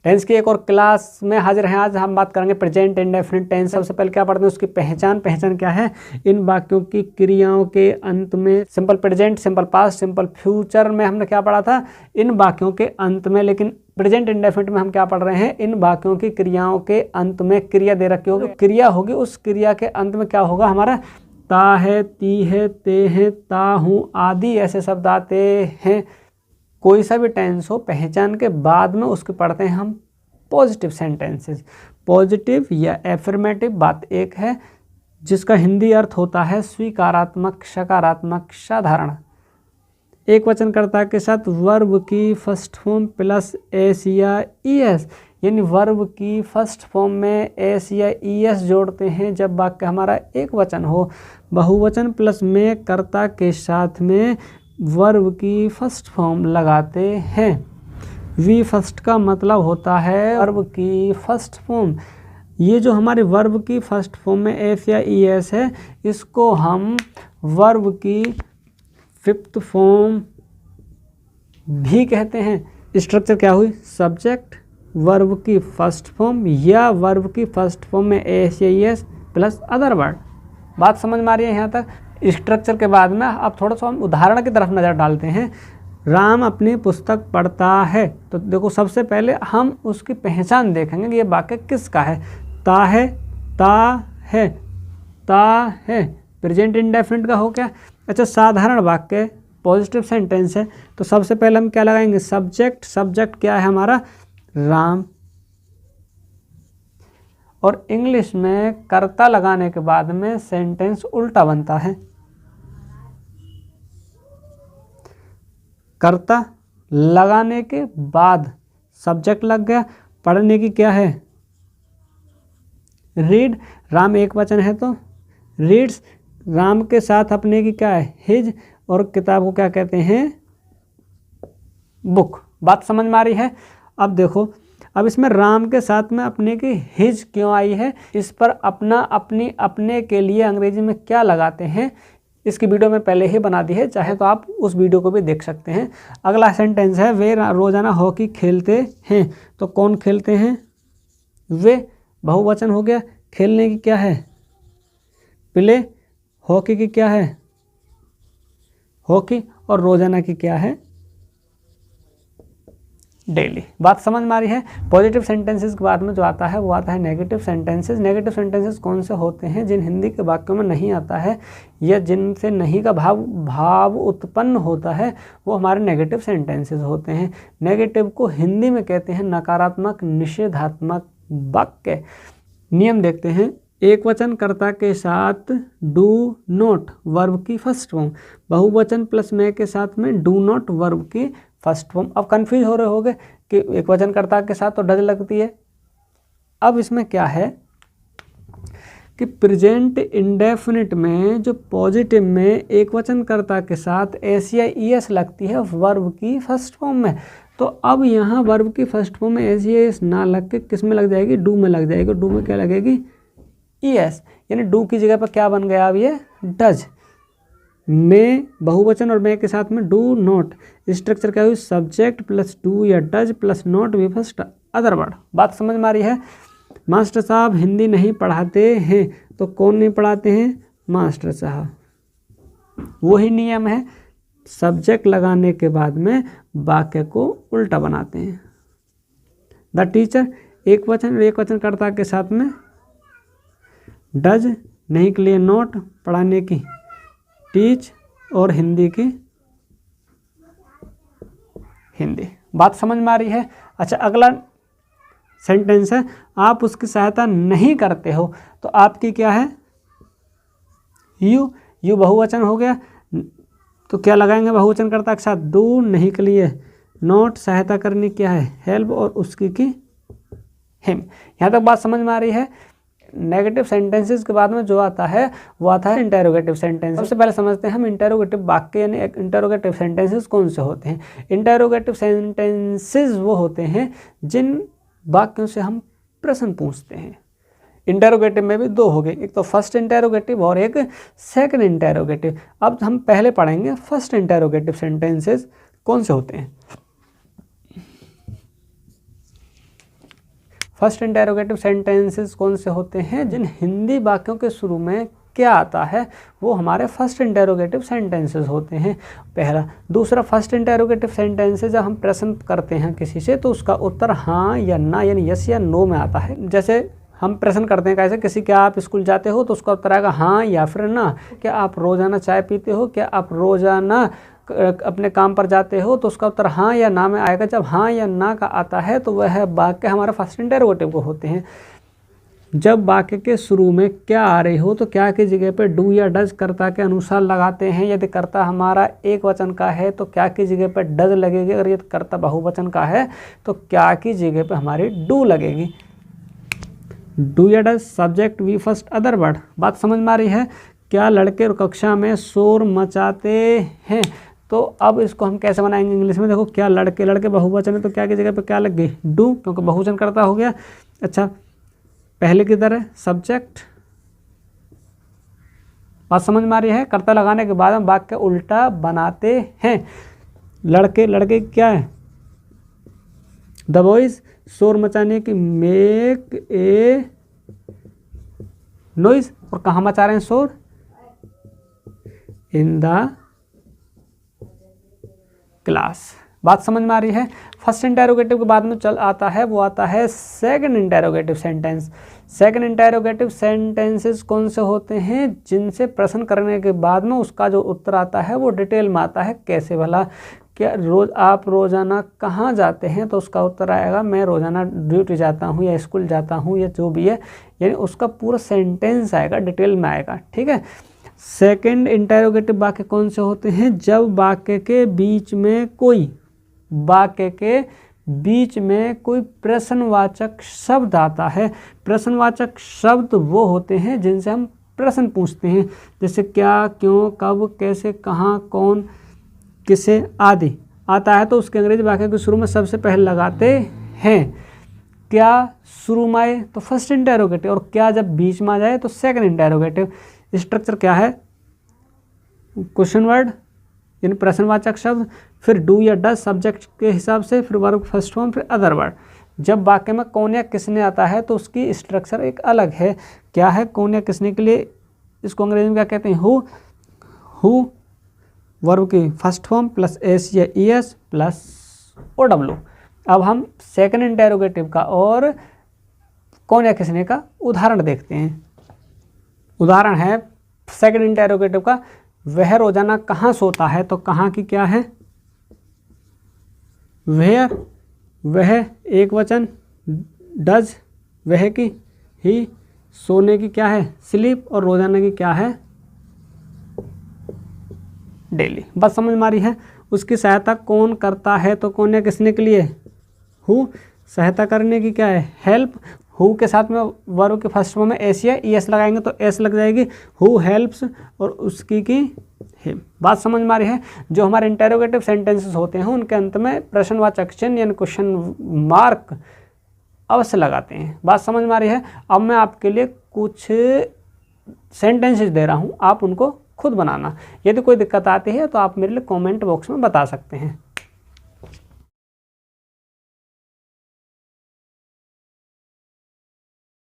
Tense की एक और क्लास में हाजिर हैं। आज हम बात करेंगे प्रेजेंट इंडेफिनिट टेंस। सबसे पहले क्या पढ़ते हैं उसकी पहचान क्या है? इन वाक्यों की क्रियाओं के अंत में simple present, simple past, simple future में हमने क्या पढ़ा था? इन वाक्यों के अंत में। लेकिन प्रेजेंट इंडेफिनिट में हम क्या पढ़ रहे हैं? इन वाक्यों की क्रियाओं के अंत में क्रिया दे रखी होगी, क्रिया होगी, उस क्रिया के अंत में क्या होगा हमारा? ता है, ती है, ते है, ता हूँ आदि ऐसे शब्द आते हैं। कोई सा भी टेंस हो, पहचान के बाद में उसके पढ़ते हैं हम पॉजिटिव सेंटेंसेस। पॉजिटिव या एफर्मेटिव बात एक है, जिसका हिंदी अर्थ होता है स्वीकारात्मक, सकारात्मक, साधारण। एक वचनकर्ता के साथ वर्ब की फर्स्ट फॉर्म प्लस एस या ईएस, यानी वर्ब की फर्स्ट फॉर्म में एस या ईएस जोड़ते हैं जब वाक्य हमारा एक वचन हो। बहुवचन प्लस में कर्ता के साथ में वर्ब की फर्स्ट फॉर्म लगाते हैं। वी फर्स्ट का मतलब होता है वर्ब की फर्स्ट फॉर्म। ये जो हमारे वर्ब की फर्स्ट फॉर्म में एस या ईएस है, इसको हम वर्ब की फिफ्थ फॉर्म भी कहते हैं। स्ट्रक्चर क्या हुई? सब्जेक्ट, वर्ब की फर्स्ट फॉर्म या वर्ब की फर्स्ट फॉर्म में एस या ईएस प्लस अदर वर्ड। बात समझ में आ रही है यहाँ तक? स्ट्रक्चर के बाद में अब थोड़ा सा हम उदाहरण की तरफ नज़र डालते हैं। राम अपनी पुस्तक पढ़ता है, तो देखो सबसे पहले हम उसकी पहचान देखेंगे कि ये वाक्य किसका है। ता है, ता है, ता है, प्रेजेंट इंडेफिनिट का हो क्या? अच्छा, साधारण वाक्य पॉजिटिव सेंटेंस है, तो सबसे पहले हम क्या लगाएंगे? सब्जेक्ट। सब्जेक्ट क्या है हमारा? राम। और इंग्लिश में कर्ता लगाने के बाद में सेंटेंस उल्टा बनता है। कर्ता लगाने के बाद सब्जेक्ट लग गया। पढ़ने की क्या है? रीड। राम एक वचन है तो रीड्स। राम के साथ अपने की क्या है? हिज। और किताब को क्या कहते हैं? बुक। बात समझ में आ रही है? अब देखो, अब इसमें राम के साथ में अपने की हिज क्यों आई है? इस पर अपना, अपनी, अपने के लिए अंग्रेजी में क्या लगाते हैं, इसकी वीडियो में पहले ही बना दी है, चाहे तो आप उस वीडियो को भी देख सकते हैं। अगला सेंटेंस है वे रोजाना हॉकी खेलते हैं, तो कौन खेलते हैं? वे। बहुवचन हो गया। खेलने की क्या है? प्ले। हॉकी की क्या है? हॉकी। और रोजाना की क्या है? डेली। बात समझ में आ रही है? पॉजिटिव सेंटेंसेस के बाद में जो आता है वो आता है नेगेटिव सेंटेंसेस। नेगेटिव सेंटेंसेस कौन से होते हैं? जिन हिंदी के वाक्यों में नहीं आता है या जिनसे नहीं का भाव उत्पन्न होता है, वो हमारे नेगेटिव सेंटेंसेस होते हैं। नेगेटिव को हिंदी में कहते हैं नकारात्मक, निषेधात्मक वाक्य। नियम देखते हैं। एक वचन कर्ता के साथ डू नॉट वर्ब की फर्स्ट फॉर्म। बहुवचन प्लस में के साथ में डू नॉट वर्ब की फर्स्ट फॉर्म। अब कंफ्यूज हो रहे होंगे कि एक वचन कर्ता के साथ तो डज लगती है। अब इसमें क्या है कि प्रेजेंट इंडेफिनिट में जो पॉजिटिव में एक वचन कर्ता के साथ एस या ईएस लगती है वर्ब की फर्स्ट फॉर्म में, तो अब यहाँ वर्ब की फर्स्ट फॉर्म में एस या ईएस ना लग के किस में लग जाएगी? डू में लग जाएगी। डू में क्या लगेगी? ईएस। यानी डू की जगह पर क्या बन गया अब ये? डज। में बहुवचन और में के साथ में डू नॉट। स्ट्रक्चर क्या हुई? सब्जेक्ट प्लस डू या does plus not V first other word. बात समझ में आ रही है? मास्टर साहब हिंदी नहीं पढ़ाते हैं, तो कौन नहीं पढ़ाते हैं? मास्टर साहब। वही नियम है, सब्जेक्ट लगाने के बाद में वाक्य को उल्टा बनाते हैं। द टीचर एक वचन और एक वचन कर्ता के साथ में डज, नहीं के लिए नॉट, पढ़ाने की टीच और हिंदी की हिंदी। बात समझ में आ रही है? अच्छा, अगला सेंटेंस है आप उसकी सहायता नहीं करते हो, तो आपकी क्या है? यू। यू बहुवचन हो गया, तो क्या लगाएंगे बहुवचन कर्ता के साथ? डू, नहीं के लिए नॉट, सहायता करनी क्या है? हेल्प और उसकी की हिम। यहाँ तक बात समझ में आ रही है? नेगेटिव सेंटेंसेस के बाद में जो आता है वो आता है इंटेरोगेटिव सेंटेंस। सबसे पहले समझते हैं हम इंटेरोगेटिव वाक्य यानी इंटेरोगेटिव सेंटेंसेस कौन से होते हैं। इंटेरोगेटिव सेंटेंसेस वो होते हैं जिन वाक्यों से हम प्रश्न पूछते हैं। इंटेरोगेटिव में भी दो हो गए, एक तो फर्स्ट इंटेरोगेटिव और एक सेकंड इंटेरोगेटिव। अब हम पहले पढ़ेंगे फर्स्ट इंटेरोगेटिव सेंटेंसेस कौन से होते हैं। फर्स्ट इंटेरोगेटिव सेंटेंसेस कौन से होते हैं? जिन हिंदी वाक्यों के शुरू में क्या आता है वो हमारे फर्स्ट इंटेरोगेटिव सेंटेंसेस होते हैं, पहला। दूसरा, फर्स्ट इंटेरोगेटिव सेंटेंसेस जब हम प्रश्न करते हैं किसी से तो उसका उत्तर हाँ या ना यानी यस या नो में आता है। जैसे हम प्रश्न करते हैं कैसे, किसी क्या आप स्कूल जाते हो, तो उसका उत्तर आएगा हाँ या फिर ना। क्या आप रोज़ाना चाय पीते हो, क्या आप रोज़ाना अपने काम पर जाते हो, तो उसका उत्तर हाँ या ना में आएगा। जब हाँ या ना का आता है तो वह वाक्य हमारा फर्स्ट इंटेरोगेटिव को होते हैं। जब वाक्य के शुरू में क्या आ रही हो तो क्या की जगह पे डू या डज कर्ता के अनुसार लगाते हैं। यदि कर्ता हमारा एक वचन का है तो क्या की जगह पे डज लगेगी, अगर यदि कर्ता बहुवचन का है तो क्या की जगह पे हमारी डू लगेगी। डू या does subject V first other word. बात समझ में आ रही है? क्या लड़के कक्षा में शोर मचाते हैं, तो अब इसको हम कैसे बनाएंगे इंग्लिश में? देखो, क्या लड़के, लड़के बहुवचन है तो क्या की जगह पे क्या लग गई? डू, क्योंकि बहुवचन कर्ता हो गया। अच्छा, पहले की तरह सब्जेक्ट। बात समझ में आ रही है? कर्ता लगाने के बाद हम वाक्य उल्टा बनाते हैं। लड़के, लड़के क्या है? द बॉयज, शोर मचाने की मेक ए नॉइज, और कहाँ मचा रहे हैं शोर? In the class. बात समझ में आ रही है? फर्स्ट इंटेरोगेटिव के बाद में चल आता है वो आता है second interrogative sentence. Second interrogative sentences कौन से होते हैं? जिनसे प्रश्न करने के बाद में उसका जो उत्तर आता है वो डिटेल में आता है। कैसे भला? क्या आप रोज़ाना कहाँ जाते हैं, तो उसका उत्तर आएगा मैं रोज़ाना ड्यूटी जाता हूँ या स्कूल जाता हूँ या जो भी है, यानी उसका पूरा सेंटेंस आएगा, डिटेल में आएगा। ठीक है। सेकंड इंटेरोगेटिव वाक्य कौन से होते हैं? जब वाक्य के बीच में कोई प्रश्नवाचक शब्द आता है। प्रश्नवाचक शब्द वो होते हैं जिनसे हम प्रश्न पूछते हैं, जैसे क्या, क्यों, कब, कैसे, कहाँ, कौन, किसे आदि आता है तो उसके अंग्रेजी वाक्य के शुरू में सबसे पहले लगाते हैं। क्या शुरू में आए तो फर्स्ट इंटेरोगेटिव, और क्या जब बीच में आ जाए तो सेकंड इंटेरोगेटिव। स्ट्रक्चर क्या है? क्वेश्चन वर्ड यानी प्रश्नवाचक शब्द, फिर डू या डज सब्जेक्ट के हिसाब से, फिर वर्ब फर्स्ट फॉर्म, फिर अदर वर्ड। जब वाक्य में कौन या किसने आता है तो उसकी स्ट्रक्चर एक अलग है। क्या है? कौन या किसने के लिए इसको अंग्रेजी में क्या कहते हैं? हु, वर्ब की फर्स्ट फॉर्म प्लस एस या E S plus O W. अब हम सेकंड इंटेरोगेटिव का और कौन या किसने का उदाहरण देखते हैं। उदाहरण है सेकंड इंटेरोगेटिव का, वह रोजाना कहाँ सोता है, तो कहाँ की क्या है? वेयर, वह एक वचन, डज वह की, ही, सोने की क्या है? स्लीप, और रोजाना की क्या है? डेली। बात समझ में आ रही है? उसकी सहायता कौन करता है, तो कौन या किसने के लिए? हु, सहायता करने की क्या है? हेल्प। हु के साथ में वर्ब के फर्स्ट फॉर्म में एस या ई एस लगाएंगे तो एस लग जाएगी, हु हेल्प्स, और उसकी की हिम। बात समझ में आ रही है? जो हमारे इंटेरोगेटिव सेंटेंसेस होते हैं उनके अंत में प्रश्नवाचक चिन्ह यानी क्वेश्चन मार्क अवश्य लगाते हैं। बात समझ में आ रही है? अब मैं आपके लिए कुछ सेंटेंसेस दे रहा हूँ, आप उनको खुद बनाना। यदि कोई दिक्कत आती है तो आप मेरे लिए कमेंट बॉक्स में बता सकते हैं।